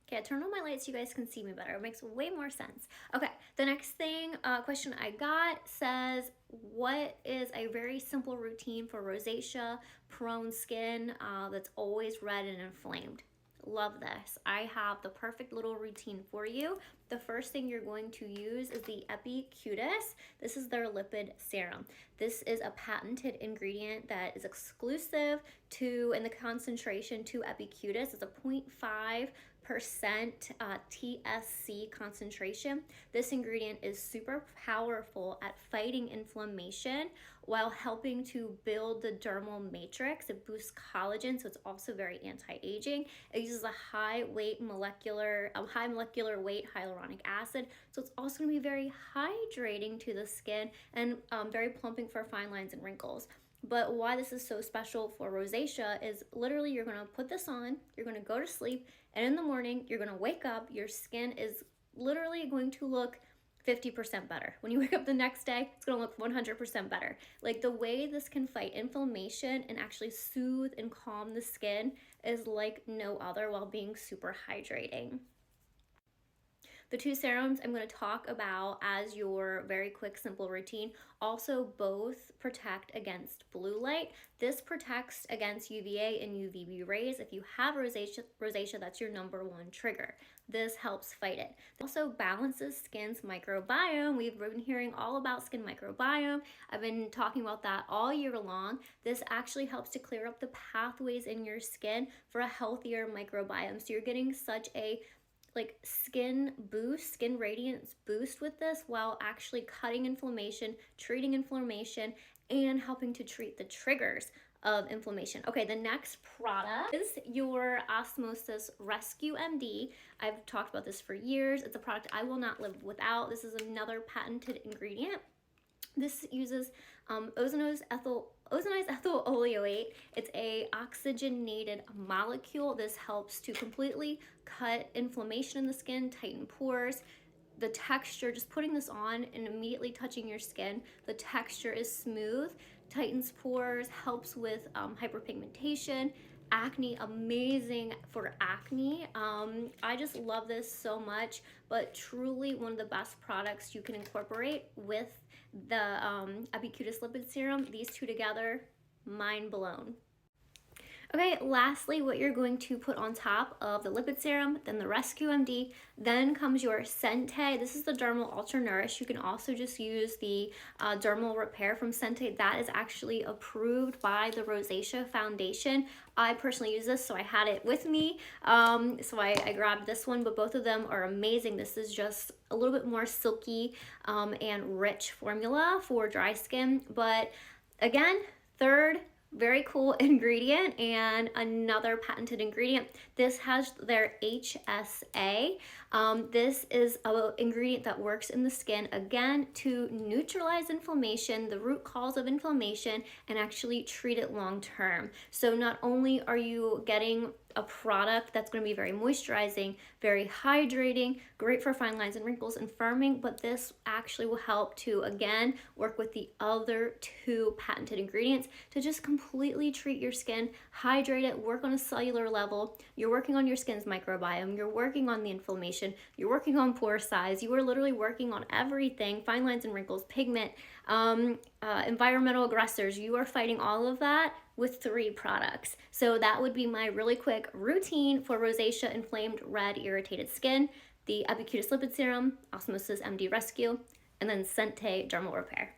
Okay, I turned on my lights so you guys can see me better. It makes way more sense. Okay, the next thing, question I got says, what is a very simple routine for rosacea prone skin that's always red and inflamed? Love this. I have the perfect little routine for you. The first thing you're going to use is the Epicutis. This is their lipid serum. This is a patented ingredient that is exclusive to, in the concentration to Epicutis. It's a 0.5% TSC concentration. This ingredient is super powerful at fighting inflammation while helping to build the dermal matrix. It boosts collagen, so it's also very anti-aging. It uses a high molecular weight hyaluronic acid, so it's also going to be very hydrating to the skin and very plumping for fine lines and wrinkles. But why this is so special for rosacea is literally you're going to put this on, you're going to go to sleep, and in the morning you're going to wake up, your skin is literally going to look 50% better. When you wake up the next day, it's going to look 100% better. Like, the way this can fight inflammation and actually soothe and calm the skin is like no other, while being super hydrating. The two serums I'm going to talk about as your very quick, simple routine also both protect against blue light. This protects against UVA and UVB rays. If you have rosacea, that's your #1 trigger. This helps fight it. It also balances skin's microbiome. We've been hearing all about skin microbiome. I've been talking about that all year long. This actually helps to clear up the pathways in your skin for a healthier microbiome. So you're getting such a skin boost, skin radiance boost with this, while actually cutting inflammation, treating inflammation, and helping to treat the triggers of inflammation. Okay, the next product is your Osmosis Rescue MD. I've talked about this for years. It's a product I will not live without. This is another patented ingredient. This uses ozonized ethyl oleoate. It's a oxygenated molecule. This helps to completely cut inflammation in the skin, tighten pores. The texture, just putting this on and immediately touching your skin, the texture is smooth, tightens pores, helps with hyperpigmentation. Acne, amazing for acne. I just love this so much, but truly one of the best products you can incorporate with the Epicutis lipid serum. These two together, mind blown. Okay, lastly, what you're going to put on top of the lipid serum, then the Rescue MD, then comes your Sente. This is the Dermal Ultra Nourish. You can also just use the Dermal Repair from Sente. That is actually approved by the Rosacea Foundation. I personally use this, so I had it with me. So I grabbed this one, but both of them are amazing. This is just a little bit more silky and rich formula for dry skin. But again, third very cool ingredient and another patented ingredient. This has their HSA. This is an ingredient that works in the skin, again, to neutralize inflammation, the root cause of inflammation, and actually treat it long term. So not only are you getting a product that's going to be very moisturizing, very hydrating, great for fine lines and wrinkles and firming, but this actually will help to, again, work with the other two patented ingredients to just completely treat your skin, hydrate it, work on a cellular level. You're working on your skin's microbiome, you're working on the inflammation, you're working on pore size, you are literally working on everything, fine lines and wrinkles, pigment, environmental aggressors. You are fighting all of that with 3 products. So that would be my really quick routine for rosacea, inflamed, red, irritated skin: the Epicutis lipid serum, Osmosis MD Rescue, and then Sente Dermal Repair.